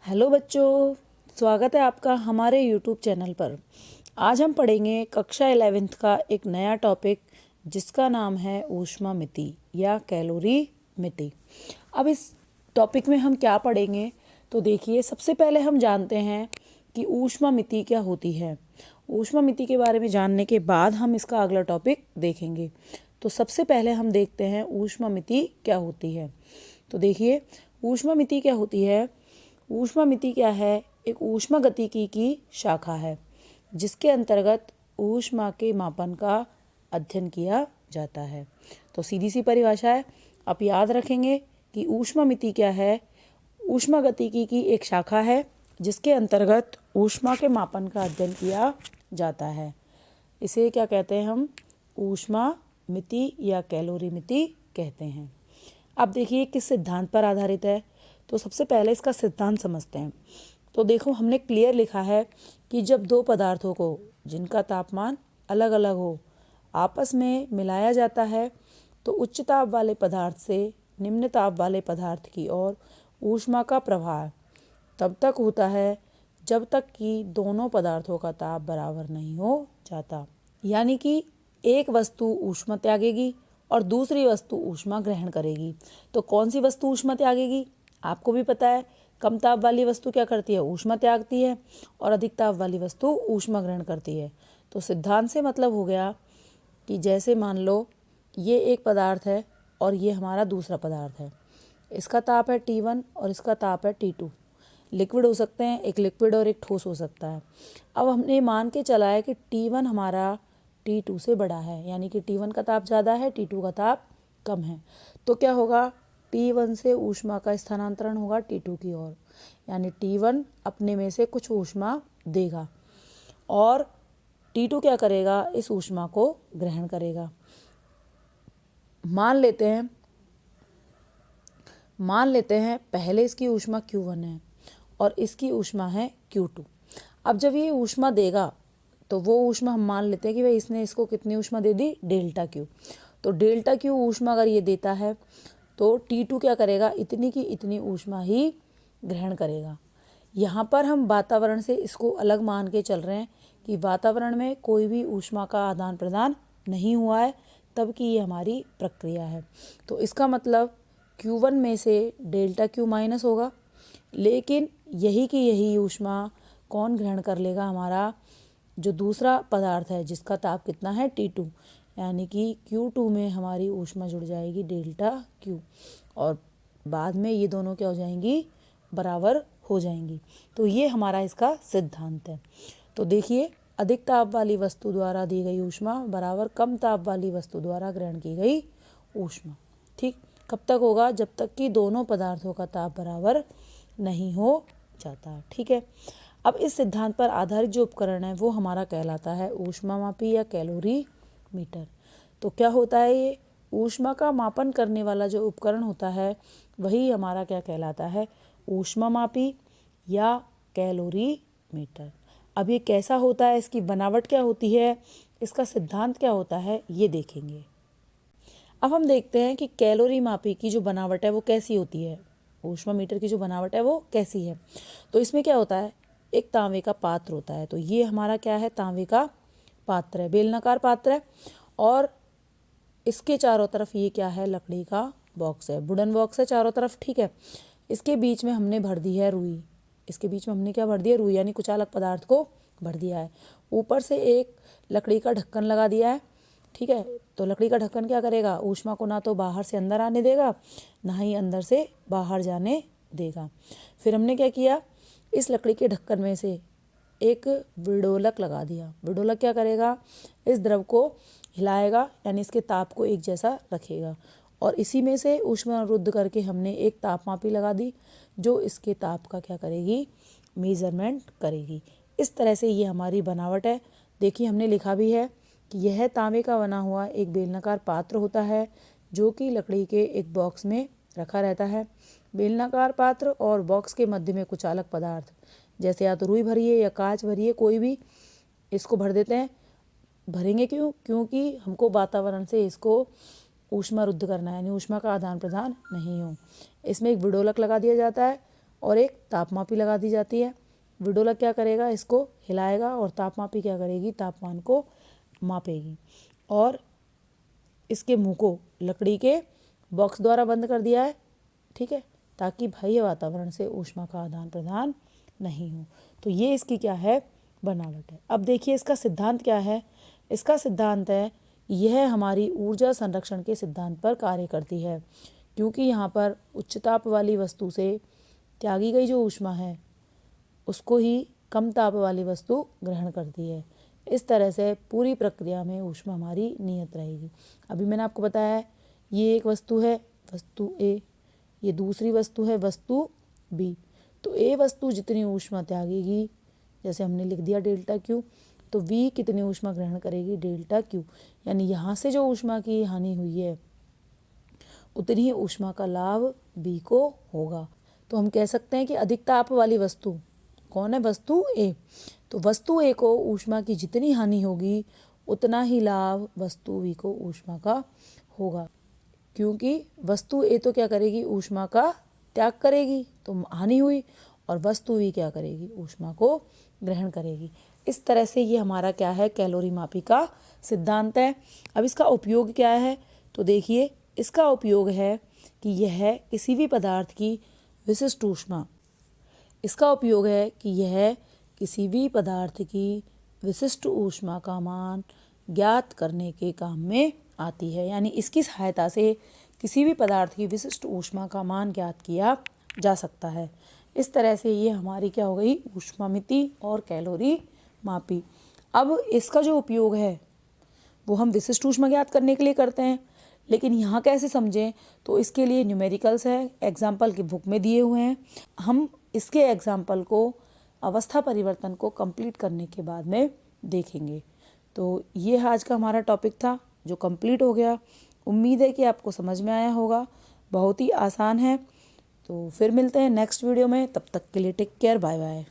Hello बच्चों, स्वागत है आपका हमारे यूट्यूब चैनल पर। आज हम पढ़ेंगे कक्षा 11th का एक नया टॉपिक जिसका नाम है ऊष्मामिति या कैलोरी मिति। अब इस टॉपिक में हम क्या पढ़ेंगे तो देखिए, सबसे पहले हम जानते हैं कि ऊष्मामिति क्या होती है। ऊष्मामिति के बारे में जानने के बाद हम इसका अगला टॉपिक देखेंगे। तो सबसे पहले हम देखते हैं ऊष्मामिति क्या होती है। तो देखिए, ऊष्मामिति क्या होती है। ऊष्मामिति क्या है? एक ऊष्मागतिकी की शाखा है जिसके अंतर्गत ऊष्मा के मापन का अध्ययन किया जाता है। तो सीधी सी परिभाषा है, आप याद रखेंगे कि ऊष्मामिति क्या है। ऊष्मागतिकी की एक शाखा है जिसके अंतर्गत ऊष्मा के मापन का अध्ययन किया जाता है। इसे क्या कहते हैं हम? ऊष्मामिति या कैलोरी मिति कहते हैं। अब देखिए किस सिद्धांत पर आधारित है। तो सबसे पहले इसका सिद्धांत समझते हैं। तो देखो, हमने क्लियर लिखा है कि जब दो पदार्थों को जिनका तापमान अलग अलग हो आपस में मिलाया जाता है तो उच्च ताप वाले पदार्थ से निम्न ताप वाले पदार्थ की ओर ऊष्मा का प्रवाह तब तक होता है जब तक कि दोनों पदार्थों का ताप बराबर नहीं हो जाता। यानी कि एक वस्तु ऊष्मा त्यागेगी और दूसरी वस्तु ऊष्मा ग्रहण करेगी। तो कौन सी वस्तु ऊष्मा त्यागेगी? आपको भी पता है, कम ताप वाली वस्तु क्या करती है? ऊष्मा त्यागती है। और अधिक ताप वाली वस्तु ऊष्मा ग्रहण करती है। तो सिद्धांत से मतलब हो गया कि जैसे मान लो ये एक पदार्थ है और ये हमारा दूसरा पदार्थ है। इसका ताप है T1 और इसका ताप है T2। लिक्विड हो सकते हैं, एक लिक्विड और एक ठोस हो सकता है। अब हमने मान के चला है कि T1 हमारा T2 से बड़ा है, यानी कि T1 का ताप ज़्यादा है, T2 का ताप कम है। तो क्या होगा? T1 से ऊष्मा का स्थानांतरण होगा T2 की ओर, यानी T1 अपने में से कुछ ऊष्मा देगा और T2 क्या करेगा? इस ऊष्मा को ग्रहण करेगा। मान लेते हैं पहले इसकी ऊष्मा Q1 है और इसकी ऊष्मा है Q2। अब जब ये ऊष्मा देगा तो वो ऊष्मा हम मान लेते हैं कि भाई इसने इसको कितनी ऊष्मा दे दी? Delta Q। तो डेल्टा Q ऊष्मा अगर ये देता है तो T2 क्या करेगा? इतनी की इतनी ऊष्मा ही ग्रहण करेगा। यहाँ पर हम वातावरण से इसको अलग मान के चल रहे हैं कि वातावरण में कोई भी ऊष्मा का आदान प्रदान नहीं हुआ है, तब की ये हमारी प्रक्रिया है। तो इसका मतलब Q1 में से डेल्टा Q माइनस होगा, लेकिन यही की यही ऊष्मा कौन ग्रहण कर लेगा? हमारा जो दूसरा पदार्थ है जिसका ताप कितना है? T2। यानी कि Q2 में हमारी ऊष्मा जुड़ जाएगी डेल्टा Q और बाद में ये दोनों क्या हो जाएंगी? बराबर हो जाएंगी। तो ये हमारा इसका सिद्धांत है। तो देखिए, अधिक ताप वाली वस्तु द्वारा दी गई ऊष्मा बराबर कम ताप वाली वस्तु द्वारा ग्रहण की गई ऊष्मा। ठीक, कब तक होगा? जब तक कि दोनों पदार्थों का ताप बराबर नहीं हो जाता। ठीक है। अब इस सिद्धांत पर आधारित जो उपकरण है वो हमारा कहलाता है ऊष्मामापी या कैलोरी मीटर। तो क्या होता है ये? ऊष्मा का मापन करने वाला जो उपकरण होता है वही हमारा क्या कहलाता है? ऊष्मामापी या कैलोरी मीटर। अब ये कैसा होता है, इसकी बनावट क्या होती है, इसका सिद्धांत क्या होता है, ये देखेंगे। अब हम देखते हैं कि कैलोरी मापी की जो बनावट है वो कैसी होती है। ऊष्मा मीटर की जो बनावट है वो कैसी है? तो इसमें क्या होता है? एक तांबे का पात्र होता है। तो ये हमारा क्या है? तांबे का पात्र है, बेलनाकार पात्र है। और इसके चारों तरफ ये क्या है? लकड़ी का बॉक्स है, वुडन बॉक्स है चारों तरफ। ठीक है। इसके बीच में हमने भर दी है रुई। इसके बीच में हमने क्या भर दिया? रुई, यानी कुछ अलग पदार्थ को भर दिया है। ऊपर से एक लकड़ी का ढक्कन लगा दिया है। ठीक है। तो लकड़ी का ढक्कन क्या करेगा? ऊष्मा को ना तो बाहर से अंदर आने देगा, ना ही अंदर से बाहर जाने देगा। फिर हमने क्या किया? इस लकड़ी के ढक्कन में से एक विडोलक लगा दिया। विडोलक क्या करेगा? इस द्रव को हिलाएगा, यानी इसके ताप को एक जैसा रखेगा। और इसी में से ऊष्मा अवरुद्ध करके हमने एक तापमापी लगा दी जो इसके ताप का क्या करेगी? मेजरमेंट करेगी। इस तरह से ये हमारी बनावट है। देखिए, हमने लिखा भी है कि यह तांबे का बना हुआ एक बेलनाकार पात्र होता है जो कि लकड़ी के एक बॉक्स में रखा रहता है। बेलनाकार पात्र और बॉक्स के मध्य में कुछ अलग पदार्थ, जैसे या तो रुई भरिए या कांच भरिए, कोई भी इसको भर देते हैं। भरेंगे क्यों? क्योंकि हमको वातावरण से इसको ऊष्मा रुद्ध करना है, यानी ऊष्मा का आदान प्रदान नहीं हो। इसमें एक विडोलक लगा दिया जाता है और एक तापमापी लगा दी जाती है। विडोलक क्या करेगा, इसको हिलाएगा और तापमापी क्या करेगी, तापमान को मापेगी। और इसके मुंह को लकड़ी के बॉक्स द्वारा बंद कर दिया है, ठीक है, ताकि बाह्य वातावरण से ऊष्मा का आदान प्रदान नहीं हो। तो ये इसकी क्या है, बनावट है। अब देखिए इसका सिद्धांत क्या है। इसका सिद्धांत है, यह हमारी ऊर्जा संरक्षण के सिद्धांत पर कार्य करती है, क्योंकि यहाँ पर उच्च ताप वाली वस्तु से त्यागी गई जो ऊष्मा है उसको ही कम ताप वाली वस्तु ग्रहण करती है। इस तरह से पूरी प्रक्रिया में ऊष्मा हमारी नियत रहेगी। अभी मैंने आपको बताया है, ये एक वस्तु है, वस्तु ए, ये दूसरी वस्तु है, वस्तु बी। तो ए वस्तु जितनी ऊष्मा त्यागेगी, जैसे हमने लिख दिया डेल्टा क्यू, तो वी कितनी ऊष्मा ग्रहण करेगी, डेल्टा क्यू। यानी यहाँ से जो ऊष्मा की हानि हुई है उतनी ही ऊष्मा का लाभ बी को होगा। तो हम कह सकते हैं कि अधिक ताप वाली वस्तु कौन है, वस्तु ए। तो वस्तु ए को ऊष्मा की जितनी हानि होगी उतना ही लाभ वस्तु बी को ऊष्मा का होगा, क्योंकि वस्तु ए तो क्या करेगी, ऊष्मा का त्याग करेगी, तो हानि हुई, और वस्तु बी क्या करेगी, ऊष्मा को ग्रहण करेगी। इस तरह से ये हमारा क्या है, कैलोरी मापी का सिद्धांत है। अब इसका उपयोग क्या है, तो देखिए इसका उपयोग है कि यह किसी भी पदार्थ की विशिष्ट ऊष्मा, इसका उपयोग है कि यह किसी भी पदार्थ की विशिष्ट ऊष्मा का मान ज्ञात करने के काम में आती है। यानी इसकी सहायता से किसी भी पदार्थ की विशिष्ट ऊष्मा का मान ज्ञात किया जा सकता है। इस तरह से ये हमारी क्या हो गई, ऊष्मामिति और कैलोरी मापी। अब इसका जो उपयोग है वो हम विशिष्ट ऊष्मा ज्ञात करने के लिए करते हैं, लेकिन यहाँ कैसे समझें, तो इसके लिए न्यूमेरिकल्स है, एग्जाम्पल की बुक में दिए हुए हैं। हम इसके एग्जाम्पल को अवस्था परिवर्तन को कंप्लीट करने के बाद में देखेंगे। तो ये आज का हमारा टॉपिक था जो कंप्लीट हो गया। उम्मीद है कि आपको समझ में आया होगा, बहुत ही आसान है। तो फिर मिलते हैं नेक्स्ट वीडियो में, तब तक के लिए टेक केयर, बाय बाय।